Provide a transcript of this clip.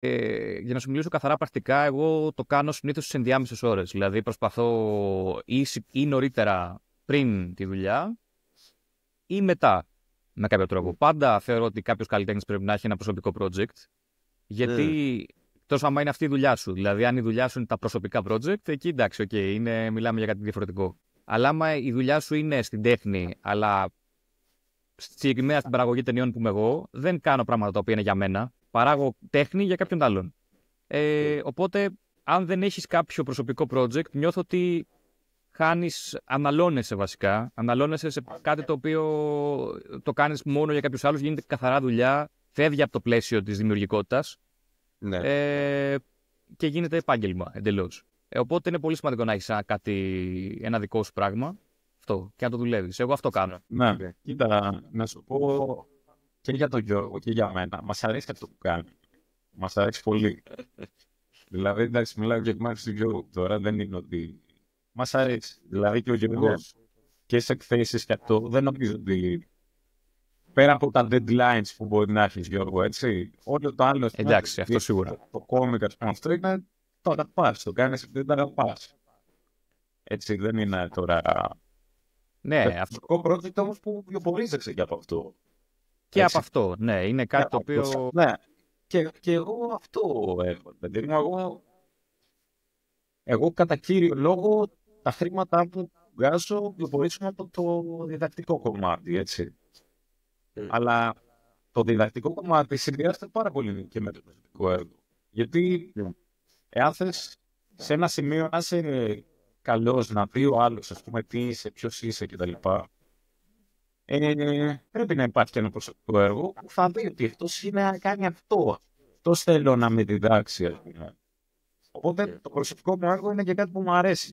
Για να σου μιλήσω καθαρά πρακτικά, εγώ το κάνω συνήθως στις ενδιάμεσες ώρες. Δηλαδή προσπαθώ ή νωρίτερα πριν τη δουλειά ή μετά με κάποιο τρόπο. Πάντα θεωρώ ότι κάποιος καλλιτέχνης πρέπει να έχει ένα προσωπικό project. Γιατί τόσο άμα είναι αυτή η δουλειά σου. Δηλαδή, αν η δουλειά σου είναι τα προσωπικά project, εκεί εντάξει, μιλάμε για κάτι διαφορετικό. Αλλά άμα η δουλειά σου είναι στην τέχνη, αλλά συγκεκριμένα στην παραγωγή ταινιών που είμαι εγώ, δεν κάνω πράγματα τα οποία είναι για μένα. Παράγω τέχνη για κάποιον άλλον. Οπότε, αν δεν έχεις κάποιο προσωπικό project, νιώθω ότι αναλώνεσαι βασικά. Αναλώνεσαι σε κάτι το οποίο το κάνεις μόνο για κάποιους άλλους, γίνεται καθαρά δουλειά, φεύγει από το πλαίσιο της δημιουργικότητας. Ναι. Και γίνεται επάγγελμα εντελώς. Οπότε είναι πολύ σημαντικό να έχεις ένα δικό σου πράγμα αυτό, και να το δουλεύεις. Εγώ αυτό κάνω. Ναι, κοίτα, να σου πω και για τον Γιώργο και για μένα. Μας αρέσει αυτό που κάνει. Μας αρέσει πολύ. Δηλαδή, εντάξει, μιλάω και εκ μέρους του Γιώργου τώρα, δεν είναι ότι. Μας αρέσει. Δηλαδή και ο Γιώργος και σε εκθέσεις και αυτό, δεν νομίζω ότι. Πέρα από τα deadlines που μπορεί να έχει, Γιώργο, έτσι. Όλο το άλλο. Εντάξει, αυτό σίγουρα. Το κόμικ, ας πούμε, αυτό είναι. Το αγαπάς. Το κάνεις επειδή το αγαπάς. Έτσι, δεν είναι τώρα. Ναι, αυτό. Το project όμως που βιοπορίζεσαι και από αυτό. Και έτσι. Από αυτό, ναι. Είναι κάτι το οποίο. Ναι. Και εγώ αυτό έχω. Εγώ κατά κύριο λόγο τα χρήματα που βγάζω βιοπορίζουν από το διδακτικό κομμάτι, έτσι. Αλλά το διδακτικό κομμάτι συνδυάζεται πάρα πολύ και με το προσωπικό έργο. Γιατί εάν θες σε ένα σημείο να είσαι καλός, να δει ο άλλος, ας πούμε, τι είσαι, ποιος είσαι κτλ. Πρέπει να υπάρχει και ένα προσωπικό έργο που θα δει ότι αυτός είναι να κάνει αυτό. Αυτός θέλω να με διδάξει, ας πούμε. Οπότε το προσωπικό μου έργο είναι και κάτι που μου αρέσει.